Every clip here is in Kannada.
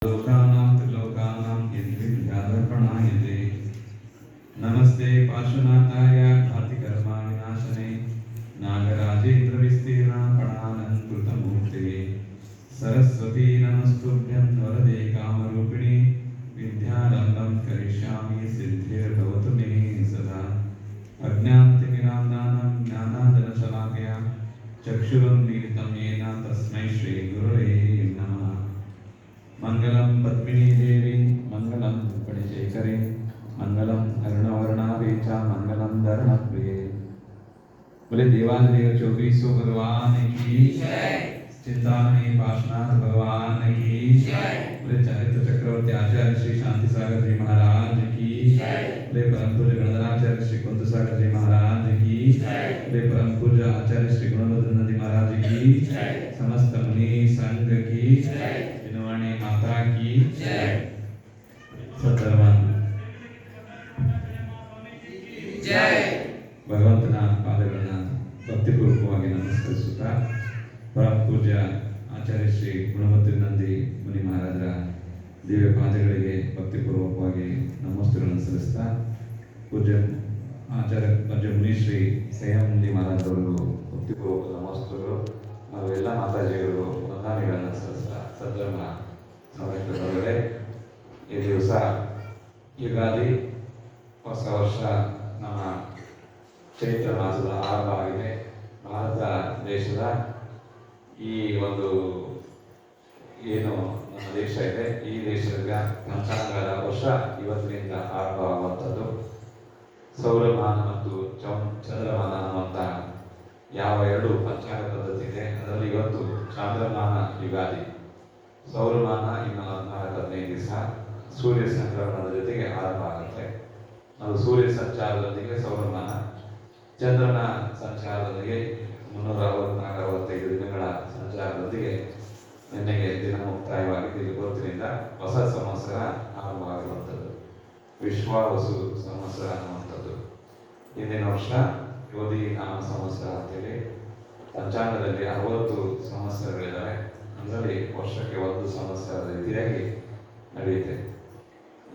लोकानां त्रिलोकानां यद्विद्यादर्पणायते नमस्ते पार्श्वनाथाय घातिकर्मा विनाशने नागराजेन्द्रविस्तीर्णापणालङ्कृतमूर्ते सरस्वती नमस्तुभ्यं वरदे कामरूपिणि विद्यारम्भं करिष्यामि सिद्धिर्भवतु मे सदा अज्ञानतिमिरान्तानं ज्ञानाञ्जनशलाकया चक्षुरुन्मीलितं येन तस्मै श्रीगुरवे नमः। मंगलम पद्मिनी देवी मंगलम रुक्मिणीशेखरे मंगलम अरुणवर्णावेचा मंगलम धरणप्रिये। बोले देवाधिदेव 24 भगवान की जय। चिंतामणि पार्श्वनाथ भगवान की जय। बोले चरित्र चक्रवर्ती आचार्य श्री शांति सागर जी महाराज की जय। बोले परम पूज्य गणधराचार्य श्री कुंद सागर जी महाराज की जय। बोले परम पूज्य आचार्य श्री गुणभद्र जी महाराज की जय। समस्त मुनि संघ की जय। माता की जय। सद्धर्मान जय। ಭಗವಂತನ ಪಾದಗಳನ್ನು ಭಕ್ತಿಪೂರ್ವಕವಾಗಿ ನಮಸ್ಕರಿಸುತ್ತಾ ಪರಮ ಪೂಜ್ಯ ಆಚಾರ್ಯ ಶ್ರೀ ಗುಣಮತಿ ನಂದಿ ಮುನಿ ಮಹಾರಾಜರ ದಿವ್ಯ ಪಾದಗಳಿಗೆ ಭಕ್ತಿಪೂರ್ವಕವಾಗಿ ನಮಸ್ತೆಗಳನ್ನು ಸಲ್ಲಿಸ್ತಾ ಪೂಜ್ಯ ಆಚಾರ್ಯ ಪೂಜ್ಯ ಮುನಿಶ್ರೀ ಸಂಯಮುನಿ ಮಹಾರಾಜರವರಿಗೂ ಭಕ್ತಿಪೂರ್ವಕ ನಮಸ್ತೆಗಳು ಹಾಗೂ ಎಲ್ಲ ಮಾತಾಜಿಗಳು ವಂದನೆಗಳನ್ನು ಸಲ್ಲಿಸ್ತಾ ಸದ್ಧರ್ಮ ಸಮಯದೊಳಗಡೆ ಈ ದಿವಸ ಯುಗಾದಿ ಹೊಸ ವರ್ಷ ನಮ್ಮ ಚೈತ್ರ ಮಾಸದ ಆರಂಭ ಆಗಿದೆ. ಭಾರತ ದೇಶದ ಈ ಒಂದು ಏನು ನಮ್ಮ ದೇಶ ಇದೆ, ಈ ದೇಶದ ಪಂಚಾಂಗದ ವರ್ಷ ಇವತ್ತಿನಿಂದ ಆರಂಭವಾಗುವಂಥದ್ದು. ಸೌರಮಾನ ಮತ್ತು ಚಂದ್ರಮಾನ ಅನ್ನುವಂಥ ಯಾವ ಎರಡು ಪಂಚಾಂಗ ಪದ್ಧತಿ ಇದೆ, ಅದರಲ್ಲಿ ಇವತ್ತು ಚಾಂದ್ರಮಾನ ಯುಗಾದಿ. ಸೌರಮಾನ ಇನ್ನು 14-15 ದಿವಸ ಸೂರ್ಯ ಸಂಕ್ರಮಣದ ಜೊತೆಗೆ ಆರಂಭ ಆಗುತ್ತೆ. ಅದು ಸೂರ್ಯ ಸಂಚಾರದೊಂದಿಗೆ ಸೌರಮಾನ, ಚಂದ್ರನ ಸಂಚಾರದೊಂದಿಗೆ 364-65 ದಿನಗಳ ಸಂಚಾರದೊಂದಿಗೆ ನಿನ್ನೆಗೆ ದಿನ ಮುಕ್ತಾಯವಾಗಿದ್ದು ಇವತ್ತಿನಿಂದ ಹೊಸ ಸಂವತ್ಸರ ಆರಂಭವಾಗಿರುವಂಥದ್ದು. ವಿಶ್ವಾವಸು ಸಂವತ್ಸರ ಅನ್ನುವಂಥದ್ದು. ಹಿಂದಿನ ವರ್ಷ ಯೋಧಿ ನಾಮ ಸಂವತ್ಸರ ಅಂತೇಳಿ ಪಂಚಾಂಗದಲ್ಲಿ 60 ಸಂವತ್ಸರಗಳಿದ್ದಾವೆ. ಅದರಲ್ಲಿ ವರ್ಷಕ್ಕೆ 1 ಸಂವತ್ಸರದ ರೀತಿಯಾಗಿ ನಡೆಯುತ್ತೆ.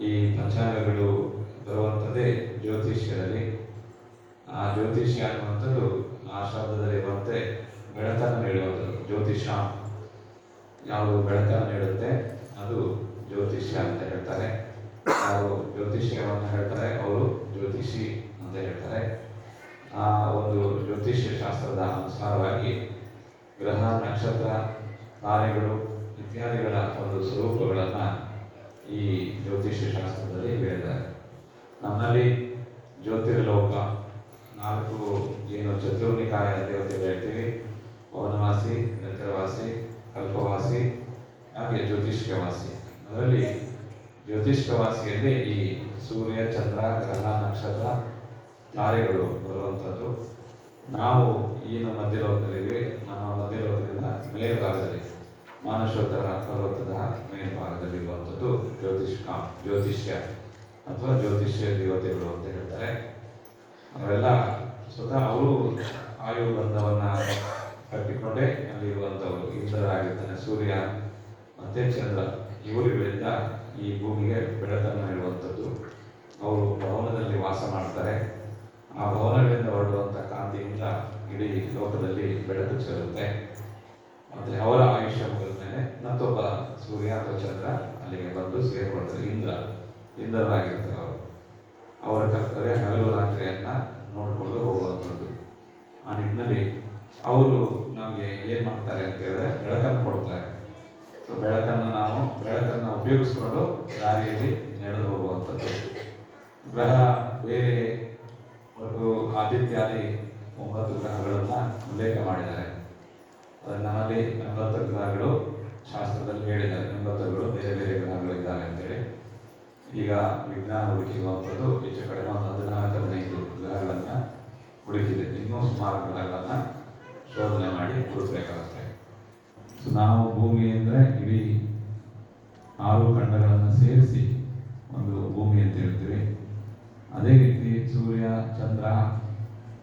ಈ ಪಂಚಾಂಗಗಳು ಬರುವಂಥದ್ದೇ ಜ್ಯೋತಿಷ್ಯದಲ್ಲಿ. ಆ ಜ್ಯೋತಿಷ್ಯ ಅನ್ನುವಂಥದ್ದು ಆ ಶಬ್ದದಲ್ಲಿ ಬರುತ್ತೆ ಬೆಳಕನ್ನು ನೀಡುವಂಥದ್ದು. ಜ್ಯೋತಿಷ ಯಾವುದು ಬೆಳಕನ್ನು ನೀಡುತ್ತೆ ಅದು ಜ್ಯೋತಿಷ್ಯ ಅಂತ ಹೇಳ್ತಾರೆ. ಅವರು ಜ್ಯೋತಿಷ್ಯವನ್ನು ಹೇಳ್ತಾರೆ, ಅವರು ಜ್ಯೋತಿಷಿ ಅಂತ ಹೇಳ್ತಾರೆ. ಆ ಒಂದು ಜ್ಯೋತಿಷ್ಯ ಶಾಸ್ತ್ರದ ಅನುಸಾರವಾಗಿ ಗ್ರಹ, ನಕ್ಷತ್ರ, ತಾರೆಗಳು ಇತ್ಯಾದಿಗಳ ಒಂದು ಸ್ವರೂಪಗಳನ್ನು ಈ ಜ್ಯೋತಿಷ್ಯ ಶಾಸ್ತ್ರದಲ್ಲಿ ಹೇಳಿದ್ದಾರೆ. ನಮ್ಮಲ್ಲಿ ಜ್ಯೋತಿರ್ಲೋಕ 4 ಏನು ಚತುರ್ನಿಕಾಯ ದೇವತೆಗಳು ಹೇಳ್ತೀವಿ, ಪವನವಾಸಿ, ನೈತ್ರವಾಸಿ, ಕಲ್ಪವಾಸಿ, ಹಾಗೆ ಜ್ಯೋತಿಷ್ಕವಾಸಿ. ಅದರಲ್ಲಿ ಜ್ಯೋತಿಷ್ಕವಾಸಿಯಲ್ಲಿ ಈ ಸೂರ್ಯ, ಚಂದ್ರ, ಗ್ರಹ, ನಕ್ಷತ್ರ, ತಾರೆಗಳು ಬರುವಂಥದ್ದು. ನಾವು ಏನು ಮಧ್ಯಲೋಕದಲ್ಲಿವೆ, ನಮ್ಮ ಮಧ್ಯಲೋಕದಿಂದ ಮೇಲ್ಭಾಗದಲ್ಲಿ ಮಾನಸೋತ್ತರ ಪರ್ವತದ ಮೇಲ್ಭಾಗದಲ್ಲಿರುವಂಥದ್ದು ಜ್ಯೋತಿಷ್ಯ ಅಥವಾ ಜ್ಯೋತಿಷ್ಯ ದೇವತೆಗಳು ಅಂತ ಹೇಳ್ತಾರೆ. ಅವರೆಲ್ಲ ಸ್ವತಃ ಅವರು ಆಯುಬಂಧವನ್ನು ಕಟ್ಟಿಕೊಂಡೇ ಅಲ್ಲಿರುವಂಥವರು. ಇಂದ್ರರಾಗಿರ್ತಾನೆ, ಸೂರ್ಯ ಮತ್ತು ಚಂದ್ರ, ಇವರುಗಳಿಂದ ಈ ಭೂಮಿಗೆ ಬೆಳಕನ್ನು ನೀಡುವಂಥದ್ದು. ಅವರು ಭವನದಲ್ಲಿ ವಾಸ ಮಾಡ್ತಾರೆ. ಆ ಭವನಗಳಿಂದ ಹೊರಡುವಂಥ ಕಾಂತಿಯಿಂದ ಇಡೀ ಲೋಕದಲ್ಲಿ ಬೆಳಕು ಚೆಲ್ಲುತ್ತೆ. ಮತ್ತು ಅವರ ಆಯುಷ್ಯ ಮುಗಿದ ಮೇಲೆ ಮತ್ತೊಬ್ಬ ಸೂರ್ಯ ಅಥವಾ ಚಂದ್ರ ಅಲ್ಲಿಗೆ ಬಂದು ಸೇರಿಕೊಳ್ತಾರೆ. ಇಂದ್ರರಾಗಿರ್ತಾರೆ ಅವರು. ಅವರ ಕರ್ತವ್ಯ ಹಗಲು ರಾತ್ರಿಯನ್ನು ನೋಡಿಕೊಂಡು ಹೋಗುವಂಥದ್ದು. ಆ ನಿಟ್ಟಿನಲ್ಲಿ ಅವರು ನಮಗೆ ಏನು ಮಾಡ್ತಾರೆ ಅಂತ ಹೇಳಿದ್ರೆ ಬೆಳಕನ್ನು ಕೊಡ್ತಾರೆ. ಸೊ ಬೆಳಕನ್ನು ಉಪಯೋಗಿಸ್ಕೊಂಡು ದಾರಿಯಲ್ಲಿ ನಡೆದು ಹೋಗುವಂಥದ್ದು. ಗ್ರಹ ಬೇರೆ ಆದಿತ್ಯಾದಿ 9 ಗ್ರಹಗಳನ್ನು ಉಲ್ಲೇಖ ಮಾಡಿದ್ದಾರೆ. ನಮ್ಮಲ್ಲಿ 80 ಗ್ರಹಗಳು ಶಾಸ್ತ್ರದಲ್ಲಿ ಹೇಳಿದ್ದಾರೆ. 80ಗಳು ಬೇರೆ ಬೇರೆ ಗ್ರಹಗಳಿದ್ದಾವೆ ಅಂತೇಳಿ. ಈಗ ವಿಜ್ಞಾನ ಹುಡುಕಿರುವಂಥದ್ದು ಹೆಚ್ಚು ಕಡಿಮೆ 14-15 ಗ್ರಹಗಳನ್ನು ಹುಡುಕಿದೆ. ಇನ್ನೂ ಸುಮಾರು ಗ್ರಹಗಳನ್ನು ಶೋಧನೆ ಮಾಡಿ ಹುಡುಕಬೇಕಾಗುತ್ತೆ. ಸೊ ನಾವು ಭೂಮಿ ಅಂದರೆ ಇಡೀ 6 ಖಂಡಗಳನ್ನು ಸೇರಿಸಿ ಒಂದು ಭೂಮಿ ಅಂತ ಹೇಳ್ತೀವಿ. ಅದೇ ರೀತಿ ಸೂರ್ಯ, ಚಂದ್ರ,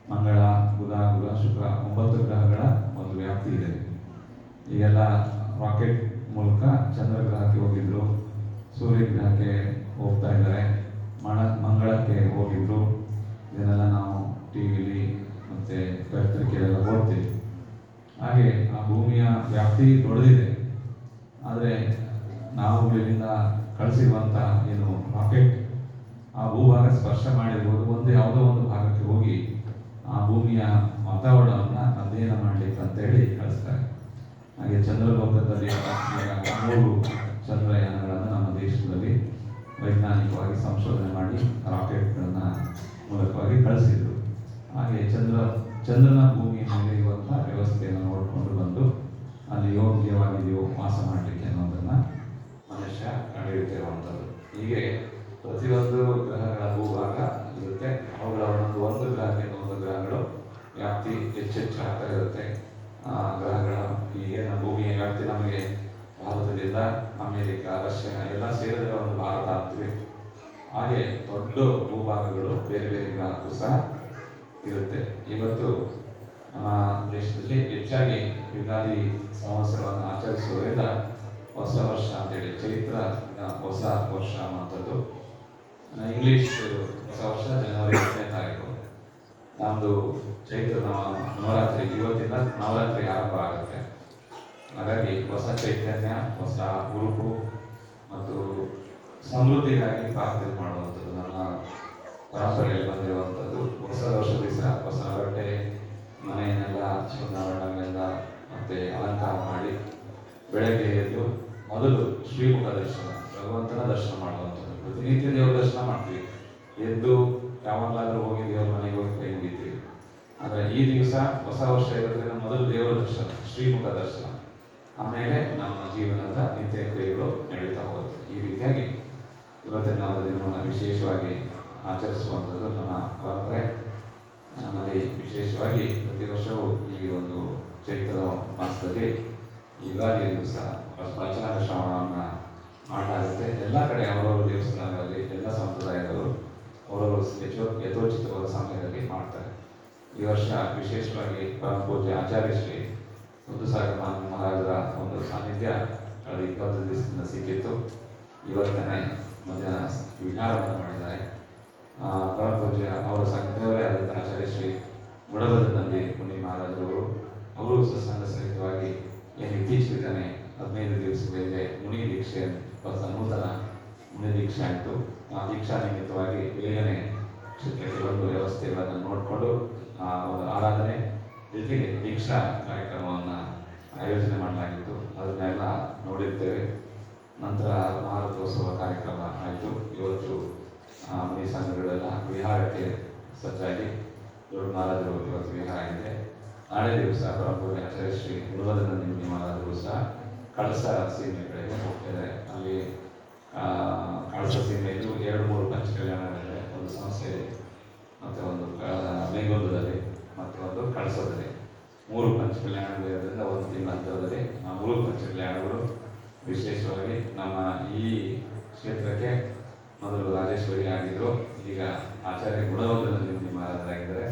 ಮಂಗಳ, ಬುಧ, ಗುರು, ಶುಕ್ರ 9 ಗ್ರಹಗಳ ಒಂದು ವ್ಯಾಪ್ತಿ ಇದೆ. ಈಗೆಲ್ಲ ರಾಕೆಟ್ ಮೂಲಕ ಚಂದ್ರ ಗ್ರಹಕ್ಕೆ ಹೋಗಿದ್ರು. ವಿಗ್ರಹಕ್ಕೆ ಹೋಗ್ತಾ ಇದ್ದಾರೆ, ಮಂಗಳಕ್ಕೆ ಹೋಗಿದ್ರು. ಇದನ್ನೆಲ್ಲ ನಾವು ಟಿ ವಿಲಿ ಮತ್ತು ಪತ್ರಿಕೆಯಲ್ಲೆಲ್ಲ ಓದ್ತೀವಿ. ಹಾಗೆ ಆ ಭೂಮಿಯ ವ್ಯಾಪ್ತಿ ದೊಡ್ಡದಿದೆ. ಆದರೆ ನಾವು ಇಲ್ಲಿಂದ ಕಳಿಸಿರುವಂಥ ಏನು ರಾಕೆಟ್ ಆ ಭೂಭಾಗ ಸ್ಪರ್ಶ ಮಾಡಿರ್ಬೋದು, ಯಾವುದೋ ಒಂದು ಭಾಗಕ್ಕೆ ಹೋಗಿ ಆ ಭೂಮಿಯ ವಾತಾವರಣವನ್ನು ಅಧ್ಯಯನ ಮಾಡಲಿಕ್ಕೆ ಅಂತೇಳಿ ಕಳಿಸ್ತಾರೆ. ಹಾಗೆ ಚಂದ್ರಲೋಕದಲ್ಲಿ 3 ಚಂದ್ರಯಾನಗಳನ್ನು ನಮ್ಮ ದೇಶದಲ್ಲಿ ವೈಜ್ಞಾನಿಕವಾಗಿ ಸಂಶೋಧನೆ ಮಾಡಿ ರಾಕೆಟ್ಗಳನ್ನ ಮೂಲಕವಾಗಿ ಕಳಿಸಿದ್ರು. ಹಾಗೆ ಚಂದ್ರನ ಭೂಮಿಯ ಮೇಲೆ ಇರುವಂಥ ವ್ಯವಸ್ಥೆಯನ್ನು ನೋಡಿಕೊಂಡು ಬಂದು ಅಲ್ಲಿ ಯೋಗ್ಯವಾಗಿದೆಯೋ ವಾಸ ಮಾಡಲಿಕ್ಕೆ ಅನ್ನೋದನ್ನು ಮನುಷ್ಯ ಕಂಡುಹಿಡಿತಿರುವಂಥದ್ದು. ಹೀಗೆ ಪ್ರತಿಯೊಂದು ಗ್ರಹಗಳ ಭೂಭಾಗ ಇರುತ್ತೆ. ಅವುಗಳ ಒಂದು ಗ್ರಹಕ್ಕೆ ಒಂದು ಗ್ರಹಗಳು ವ್ಯಾಪ್ತಿ ಹೆಚ್ಚೆಚ್ಚು ಆಗ್ತಾ ಇರುತ್ತೆ. ಗ್ರಹಗಳ ಈಗಿನ ಭೂಮಿಯ ವ್ಯಾಪ್ತಿ ನಮಗೆ ಭಾರತದಿಂದ ಅಮೇರಿಕ, ರಷ್ಯಾ ಎಲ್ಲ ಸೇರಿದ ಒಂದು ಭಾರತ ಆಗ್ತಿವೆ. ಹಾಗೆ ದೊಡ್ಡ ಭೂಭಾಗಗಳು ಬೇರೆ ಬೇರೆ ಗ್ರಹಕ್ಕೂ ಸಹ ಇರುತ್ತೆ. ಇವತ್ತು ನಮ್ಮ ದೇಶದಲ್ಲಿ ಹೆಚ್ಚಾಗಿ ಯುಗಾದಿ ಸಂವತ್ಸರವನ್ನು ಆಚರಿಸುವುದರಿಂದ ಹೊಸ ವರ್ಷ ಅಂತೇಳಿ, ಚೈತ್ರ ಹೊಸ ವರ್ಷ ಅನ್ನುವಂಥದ್ದು. ಇಂಗ್ಲಿಷ್ ಹೊಸ ವರ್ಷ ಜನವರಿ 8ನೇ ತಾರೀಕು. ನಮ್ಮದು ಚೈತ್ರ ನವರಾತ್ರಿ, ಇವತ್ತಿಂದ ನವರಾತ್ರಿ ಆರಂಭ ಆಗುತ್ತೆ. ಹಾಗಾಗಿ ಹೊಸ ಚೈತನ್ಯ, ಹೊಸ ಹುರುಪು ಮತ್ತು ಸಮೃದ್ಧಿಗಾಗಿ ಪ್ರಾರ್ಥನೆ ಮಾಡುವಂಥದ್ದು ನಮ್ಮ ಪರಂಪರೆಯಲ್ಲಿ ಬಂದಿರುವಂಥದ್ದು. ಹೊಸ ವರ್ಷ ದಿವಸ ಹೊಸ ಬಟ್ಟೆ, ಮನೆಯನ್ನೆಲ್ಲ ಬಣ್ಣಗಳಿಂದ ಮತ್ತೆ ಅಲಂಕಾರ ಮಾಡಿ ಬೆಳಗ್ಗೆ ಎದ್ದು ಮೊದಲು ಶ್ರೀಮುಖ ದರ್ಶನ, ಭಗವಂತನ ದರ್ಶನ ಮಾಡುವಂಥದ್ದು. ಪ್ರತಿನಿತ್ಯ ದೇವರ ದರ್ಶನ ಮಾಡ್ತೀವಿ. ಎದ್ದು ಯಾವಾಗಲಾದರೂ ಹೋಗಿ ದೇವರ ಮನೆಗೆ ಹೋಗಿ ಕೈ ಮುಗಿತೀವಿ. ಆದರೆ ಈ ದಿವಸ ಹೊಸ ವರ್ಷ ಇರೋದ್ರಿಂದ ಮೊದಲು ದೇವರ ದರ್ಶನ, ಶ್ರೀಮುಖ ದರ್ಶನ, ಆಮೇಲೆ ನಮ್ಮ ಜೀವನದ ನಿತ್ಯ ಕ್ರಿಯೆಗಳು ನಡೀತಾ ಹೋಗುತ್ತೆ. ಈ ರೀತಿಯಾಗಿ ಇವತ್ತಿನ ನಾವು ದಿನವನ್ನು ವಿಶೇಷವಾಗಿ ಆಚರಿಸುವಂಥದ್ದು ನಮ್ಮ ಪರಂಪರೆ. ನಮ್ಮಲ್ಲಿ ವಿಶೇಷವಾಗಿ ಪ್ರತಿ ವರ್ಷವೂ ಈ ಒಂದು ಚೈತ್ರ ಮಾಸದಲ್ಲಿ ಯುಗಾದಿ ದಿವಸ ಪಂಚಾಂಗ ಶ್ರವಣವನ್ನು ಮಾಡಲಾಗುತ್ತೆ. ಎಲ್ಲ ಕಡೆ ಅವರವರು ದೇವಸ್ಥಾನಗಳಲ್ಲಿ ಎಲ್ಲ ಸಂಪ್ರದಾಯಗಳು ಅವರವರು ಯಥೋಚಿತವಾದ ಸಮಯದಲ್ಲಿ ಮಾಡ್ತಾರೆ. ಈ ವರ್ಷ ವಿಶೇಷವಾಗಿ ಪರಮ ಪೂಜ್ಯ ಆಚಾರ್ಯ ಶ್ರೀ ಮುದ್ದುಸಾಗರ ಮಹಾರಾಜರ ಒಂದು ಸಾನ್ನಿಧ್ಯ ಕಳೆದ 20 ದಿವಸದಿಂದ ಸಿಕ್ಕಿತ್ತು. ಇವತ್ತನೇ ಮಧ್ಯಾಹ್ನ ವಿಹಾರವನ್ನು ಮಾಡಿದ್ದಾರೆ. ಪರಮ ಪೂಜ್ಯ ಅವರ ಸಂಘದವರೇ ಆದಂಥ ಆಚಾರ್ಯ ಶ್ರೀ ಗುಡಬದನಲ್ಲಿ ಮುನಿ ಮಹಾರಾಜರವರು, ಅವರು ಸತ್ಸಂಗ ಸಹಿತವಾಗಿ ಏನು ಇತ್ತೀಚೆಗೆ 15 ದಿವಸಗಳ ಹಿಂದೆ ಮುನಿ ದೀಕ್ಷೆ ನೂತನ ಮುನಿ ದೀಕ್ಷೆ ಆಯಿತು. ಆ ದೀಕ್ಷಾ ನಿಮಿತ್ತವಾಗಿ ಬೇಗನೆ ಕ್ಷೇತ್ರಕ್ಕೆ ಒಂದು ವ್ಯವಸ್ಥೆಗಳನ್ನು ನೋಡಿಕೊಂಡು ಒಂದು ಆರಾಧನೆ ಜೊತೆಗೆ ದೀಕ್ಷಾ ಕಾರ್ಯಕ್ರಮವನ್ನು ಆಯೋಜನೆ ಮಾಡಲಾಗಿತ್ತು. ಅದನ್ನೆಲ್ಲ ನೋಡಿರ್ತೇವೆ. ನಂತರ ಭಾರತೋತ್ಸವ ಕಾರ್ಯಕ್ರಮ ಆಯಿತು. ಇವತ್ತು ಮುನಿ ಸಂಘಗಳೆಲ್ಲ ವಿಹಾರಕ್ಕೆ ಸಜ್ಜಾಗಿ ದೊಡ್ಡ ಮಹಾರಾಜರು ಇವತ್ತು ವಿಹಾರ ಆಗಿದೆ. ನಾಳೆ ದಿವಸ ಪರಮಪೂರ್ಣ ಆಚಾರ್ಯ ಶ್ರೀ ಗುರುವದನಂದಿ ಮುನಿ ಮಹಾರಾಜರು ಸಹ ಕಳಸ ಸೀಮೆ ಕಡೆಗೆ ಹೋಗ್ತಿದ್ದಾರೆ. ಅಲ್ಲಿ ಕಳಸ ಸೀಮೆಯಲ್ಲೂ 2-3 ಪಂಚಕಲ್ಯಾಣಗಳಿವೆ. ಒಂದು ಸಂಸ್ಥೆ ಮತ್ತು ಒಂದು ಮೇಘೂರದಲ್ಲಿ ಮತ್ತು ಒಂದು ಕಳಸದಲ್ಲಿ 3 ಪಂಚಕಲ್ಯಾಣಗಳಿರೋದ್ರಿಂದ ಒಂದು ತಿಂಗಳ ಅಂತರದಲ್ಲಿ 3 ಪಂಚಕಲ್ಯಾಣಗಳು ವಿಶೇಷವಾಗಿ ನಮ್ಮ ಈ ಕ್ಷೇತ್ರಕ್ಕೆ ಮೊದಲು ರಾಜೇಶ್ವರಿ ಆಗಿದ್ದರು. ಈಗ ಆಚಾರ್ಯ ಗುಣವರ್ಧನಂದಿ ಮುನಿ ಮಹಾರಾಜರಾಗಿದ್ದಾರೆ.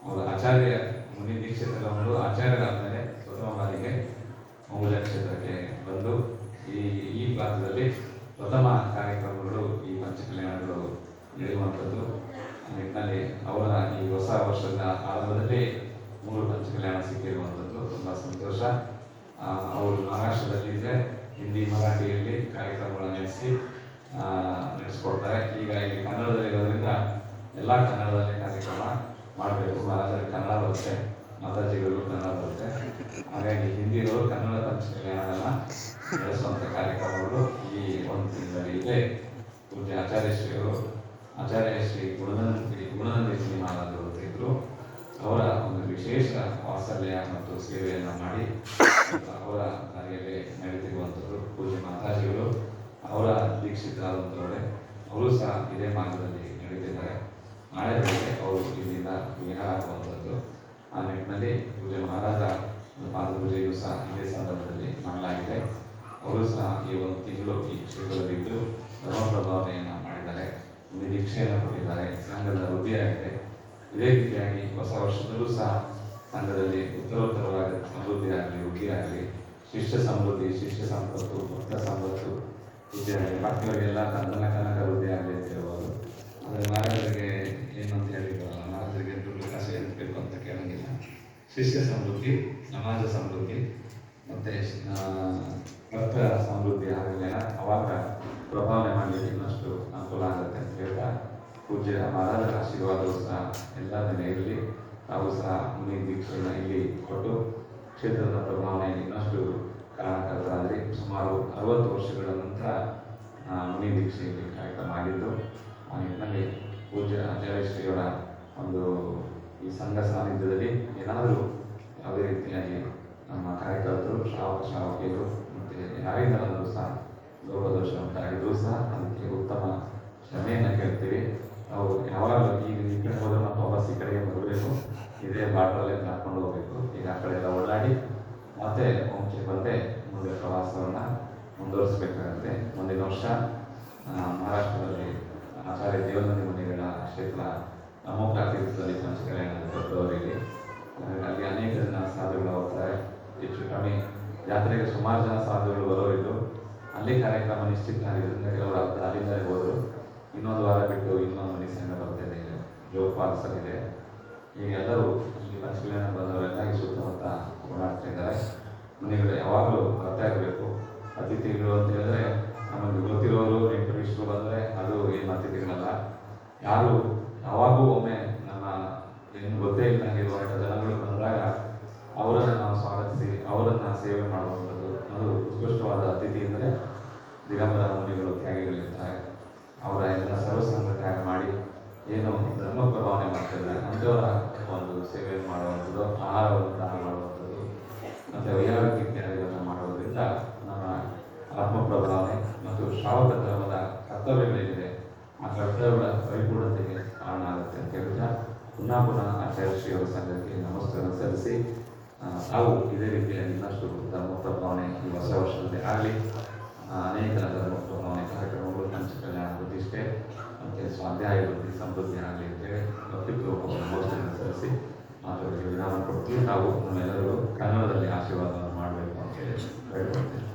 ಅವರು ಆಚಾರ್ಯ ಮುನಿ ದೀಕ್ಷಿತರ ಒಂದು ಆಚಾರ್ಯರಾದ ಪ್ರಥಮ ಬಾರಿಗೆ ಮಂಗುಲ ಕ್ಷೇತ್ರಕ್ಕೆ ಬಂದು ಈ ಭಾಗದಲ್ಲಿ ಪ್ರಥಮ ಕಾರ್ಯಕ್ರಮಗಳು ಈ ಪಂಚಕಲ್ಯಾಣಗಳು ನಡೆಯುವಂಥದ್ದು. ನಿಟ್ಟಿನಲ್ಲಿ ಅವರ ಈ ಹೊಸ ವರ್ಷದ ಆರಂಭದಲ್ಲಿ 3 ಪಂಚಕಲ್ಯಾಣ ಸಿಕ್ಕಿರುವಂಥದ್ದು ತುಂಬ ಸಂತೋಷ. ಅವರು ಮಹಾರಾಷ್ಟ್ರದಲ್ಲಿದ್ದರೆ ಹಿಂದಿ ಮರಾಠಿಯಲ್ಲಿ ಕಾರ್ಯಕ್ರಮಗಳನ್ನು ನಡೆಸ್ಕೊಡ್ತಾರೆ. ಈಗ ಇಲ್ಲಿ ಕನ್ನಡದಲ್ಲಿರೋದ್ರಿಂದ ಎಲ್ಲ ಕನ್ನಡದಲ್ಲೇ ಕಾರ್ಯಕ್ರಮ ಮಾಡಬೇಕು. ಮಹಾರಾಜರಿಗೆ ಕನ್ನಡ ಬರುತ್ತೆ, ಮಾತಾಜಿಗಳು ಕನ್ನಡ ಬರುತ್ತೆ. ಹಾಗಾಗಿ ಹಿಂದಿಗಳು ಕನ್ನಡ ಪಂಚಕಲ್ಯಾಣವನ್ನು ನಡೆಸುವಂಥ ಕಾರ್ಯಕ್ರಮಗಳು ಈ ಒಂದು ತಿಂಗಳಲ್ಲಿ ಇದೆ. ಪೂಜ್ಯ ಆಚಾರ್ಯ ಶ್ರೀ ಗುಣನಂದಿ ಮುನಿ ಮಹಾರಾಜರು ಇದ್ದರು. ಅವರ ಒಂದು ವಿಶೇಷ ವಾತ್ಸಲ್ಯ ಮತ್ತು ಸೇವೆಯನ್ನು ಮಾಡಿ ಅವರ ದಾರಿಯಲ್ಲಿ ನಡೆದಿರುವಂಥದ್ದು ಪೂಜ್ಯ ಮಾತಾಜಿಗಳು. ಅವರ ದೀಕ್ಷಿತರಾದಂಥವರೇ ಅವರು ಸಹ ಇದೇ ಮಾರ್ಗದಲ್ಲಿ ನಡೆದಿದ್ದಾರೆ. ನಾಳೆ ಬೆಳಗ್ಗೆ ಅವರು ಇಲ್ಲಿಂದ ವಿಹಾರ ಆಗುವಂಥದ್ದು. ಆ ನಿಟ್ಟಿನಲ್ಲಿ ಪೂಜ್ಯ ಮಹಾರಾಜ ಪಾದಪೂಜೆಯೂ ಸಹ ಇದೇ ಸಂದರ್ಭದಲ್ಲಿ ಮಾಡಲಾಗಿದೆ. ಅವರು ಸಹ ಈ ಒಂದು ತಿಂಗಳು ಈ ಕ್ಷೇತ್ರದಲ್ಲಿದ್ದು ಧರ್ಮಪ್ರಭಾವನೆಯನ್ನು ಮಾಡಿದ್ದಾರೆ, ದೀಕ್ಷೆಯನ್ನು ಕೊಟ್ಟಿದ್ದಾರೆ, ಸಂಘದ ವೃದ್ಧಿಯಾಗಿದೆ. ಇದೇ ರೀತಿಯಾಗಿ ಹೊಸ ವರ್ಷದಲ್ಲೂ ಸಹ ಸಂಘದಲ್ಲಿ ಉತ್ತರೋತ್ತರವಾದ ಸಮೃದ್ಧಿ ಆಗಲಿ, ವೃದ್ಧಿ ಆಗಲಿ, ಶಿಷ್ಯ ಸಮೃದ್ಧಿ, ಶಿಷ್ಯ ಸಂಪತ್ತು, ಭಕ್ತ ಸಂಪತ್ತು ಪೂಜೆ ಆಗಲಿ, ಬಾಕಿಯವರಿಗೆಲ್ಲ ಧನ ಕನಕ ವೃದ್ಧಿ ಆಗಲಿ ಅಂತ ಹೇಳ್ಬೋದು. ಆದರೆ ಮಹಾರಾಜರಿಗೆ ಏನು ಅಂತ ಹೇಳಿದ್ರಲ್ಲ, ಮಹಾರಾಜರಿಗೆ ದುಡ್ಡು ಕಾಸು ಏನು ಬೇಕು ಅಂತ ಕೇಳಂಗಿಲ್ಲ. ಶಿಷ್ಯ ಸಮೃದ್ಧಿ, ಸಮಾಜ ಸಮೃದ್ಧಿ ಮತ್ತು ಭಕ್ತ ಸಮೃದ್ಧಿ ಆಗಲಿ, ಅವಾಗ ಪ್ರಭಾವನೆ ಮಾಡಲಿಕ್ಕೆ ಇನ್ನಷ್ಟು ಅನುಕೂಲ ಆಗುತ್ತೆ ಅಂತ ಹೇಳ್ತಾ, ಪೂಜ್ಯ ಮಹಾರಾಜರ ಆಶೀರ್ವಾದವು ಸಹ ಎಲ್ಲ ದಿನ ಇರಲಿ. ನಾವು ಸಹ ಮುನಿ ದೀಕ್ಷೆಯನ್ನು ಇಲ್ಲಿ ಕೊಟ್ಟು ಕ್ಷೇತ್ರದ ಪ್ರಭಾವನೆ ಇನ್ನಷ್ಟು ಕಾರಣಕರ್ತರಾದರೆ ಸುಮಾರು 60 ವರ್ಷಗಳ ನಂತರ ಮುನಿ ದೀಕ್ಷೆಯಲ್ಲಿ ಕಾರ್ಯಕ್ರಮ ಆಗಿದ್ದು, ಆ ನಿಟ್ಟಿನಲ್ಲಿ ಪೂಜ್ಯ ಜಯಶ್ರೀಯವರ ಒಂದು ಈ ಸಂಘ ಸಾನ್ನಿಧ್ಯದಲ್ಲಿ ಏನಾದರೂ ಯಾವುದೇ ರೀತಿಯಾಗಿ ನಮ್ಮ ಕಾರ್ಯಕರ್ತರು, ಶ್ರಾವಕಿಯರು ಮತ್ತು ಯಾರಿಂದಲೂ ಸಹ ಲೋಪದೋಷ ಉಂಟಾಗಿದ್ರೂ ಸಹ ಅದಕ್ಕೆ ಉತ್ತಮ ಕ್ಷಮೆಯನ್ನು ಕೇಳ್ತೀವಿ. ನಾವು ಯಾವಾಗಲೂ ಈಗ ಈ ಕಡೆ ಹೋದ್ರೆ ಮತ್ತು ವಾಪಸ್ ಈ ಕಡೆಗೆ ಬರಬೇಕು, ಇದೇ ಬಾಟ್ರಲ್ಲೇ ಹಾಕೊಂಡು ಹೋಗಬೇಕು. ಈಗ ಆ ಕಡೆ ಎಲ್ಲ ಓಡಾಡಿ ಮತ್ತೆ ಮುಂಚೆ ಬಂದೆ ಮುಂದೆ ಪ್ರವಾಸವನ್ನು ಮುಂದುವರಿಸಬೇಕಾಗುತ್ತೆ. ಮುಂದಿನ ವರ್ಷ ಮಹಾರಾಷ್ಟ್ರದಲ್ಲಿ ಆಚಾರ್ಯ ದೇವನಂದಿ ಮುನಿಗಳ ಕ್ಷೇತ್ರ ಅಮೋಘ ತೀರ್ಥದಲ್ಲಿ ಪಂಚಕಲ್ಯಾಣ ದೊಡ್ಡವರಿಗೆ ಅಲ್ಲಿ ಅನೇಕ ಜನ ಸಾಧುಗಳು ಹೋಗ್ತಾರೆ. ಹೆಚ್ಚು ಕಮ್ಮಿ ಜಾತ್ರೆಗೆ ಸುಮಾರು ಜನ ಸಾಧುಗಳು ಬರೋರಿದ್ದು ಅಲ್ಲಿ ಕಾರ್ಯಕ್ರಮ ನಿಶ್ಚಿತ ಆಗಿದ್ದರಿಂದ ಕೆಲವರು ಅಲ್ಲಿಂದಲೇ ಹೋದರು. ಇನ್ನೊಂದು ವಾರ ಬಿಟ್ಟು ಇನ್ನೊಂದು ಮನೆ ಸಂಘ ಬರ್ತಿದೆ, ಜೋಪಾಲಿಸಲಿದೆ. ಈಗ ಎಲ್ಲರೂ ಈ ಪಂಚಕಲ್ಯಾಣ ಬಂದವರೆಲ್ಲ ಈ ಸುತ್ತಮುತ್ತ ಓಡಾಡ್ತಾ ಇದ್ದಾರೆ. ಮನೆಗಳು ಯಾವಾಗಲೂ ಬರ್ತಾ ಇರಬೇಕು. ಅತಿಥಿಗಳು ಅಂತ ಹೇಳಿದ್ರೆ ನಮಗೆ ಗೊತ್ತಿರೋರು ನೆಂಟರಿಷ್ಟರು ಬಂದರೆ ಅದು ಏನು ಅತಿಥಿಗಳಲ್ಲ. ಯಾರು ಯಾವಾಗೂ ಒಮ್ಮೆ ನಮ್ಮ ಏನು ಗೊತ್ತೇ ಇಲ್ಲಂಗಿರುವಂಥ ಜನಗಳು ಬಂದಾಗ ಅವರನ್ನು ನಾವು ಸ್ವಾಗತಿಸಿ ಅವರನ್ನು ಸೇವೆ ಮಾಡುವಂಥದ್ದು ಅದು ಉತ್ಕೃಷ್ಟವಾದ ಅತಿಥಿ ಅಂದರೆ ದಿಗಂಬರ ಮುನಿಗಳು ತ್ಯಾಗಿಗಳಿರ್ತಾರೆ. ಅವರ ಎಲ್ಲ ಸರ್ವಸಂಗ ತ್ಯಾಗ ಮಾಡಿ ಏನು ಧರ್ಮ ಪ್ರಭಾವನೆ ಮಾಡ್ತಿದ್ದಾರೆ ಅಂಥವರ ಒಂದು ಸೇವೆ ಮಾಡುವಂಥದ್ದು, ಆಹಾರವನ್ನು ದಾನ ಮಾಡುವಂಥದ್ದು ಮತ್ತು ವೈಯಾರಿಕ ಇತ್ಯಾದಿಗಳನ್ನು ಮಾಡುವುದರಿಂದ ನಮ್ಮ ಆತ್ಮ ಪ್ರಭಾವನೆ ಮತ್ತು ಶ್ರಾವಕ ಧರ್ಮದ ಕರ್ತವ್ಯಗಳೇನಿದೆ ಆ ಕರ್ತವ್ಯಗಳ ಪರಿಪೂರ್ಣತೆಗೆ ಕಾರಣ ಆಗುತ್ತೆ ಅಂತ ಹೇಳ್ತಾ ಪುನಃ ಆಚಾರ್ಯ ಶ್ರೀಯವರ ಸಂಘಕ್ಕೆ ನಮಸ್ಕಾರ ಸಲ್ಲಿಸಿ ನಾವು ಇದೇ ರೀತಿಯಾಗಿ ಇನ್ನಷ್ಟು ಧರ್ಮ ಪ್ರಭಾವನೆ ಈ ಹೊಸ ವರ್ಷದಲ್ಲಿ ಆಗಲಿ. ಅನೇಕ ಧರ್ಮ ಪ್ರಭಾವನೆ ಕಾರ್ಯಕ್ರಮಗಳು, ಪಂಚಕಲ್ಯಾಣ ಪ್ರತಿಷ್ಠೆ ಮತ್ತು ಸ್ವಾಧ್ಯಾಯ ವೃದ್ಧಿ ಸಮೃದ್ಧಿ ಆಗಲಿ ಅಂತೇಳಿ ವ್ಯಕ್ತಿತ್ವವನ್ನು ನಮಸ್ಕಾರ ಸಲ್ಲಿಸಿ ಮಾತುಗಳಿಗೆ ವಿರಾಮ ಕೊಡ್ತೀವಿ. ನಾವು ನಮ್ಮೆಲ್ಲರಿಗೂ ಕನ್ನಡದಲ್ಲಿ ಆಶೀರ್ವಾದವನ್ನು ಮಾಡಬೇಕು ಅಂತೇಳಿ ಹೇಳ್ಕೊಡ್ತೇವೆ.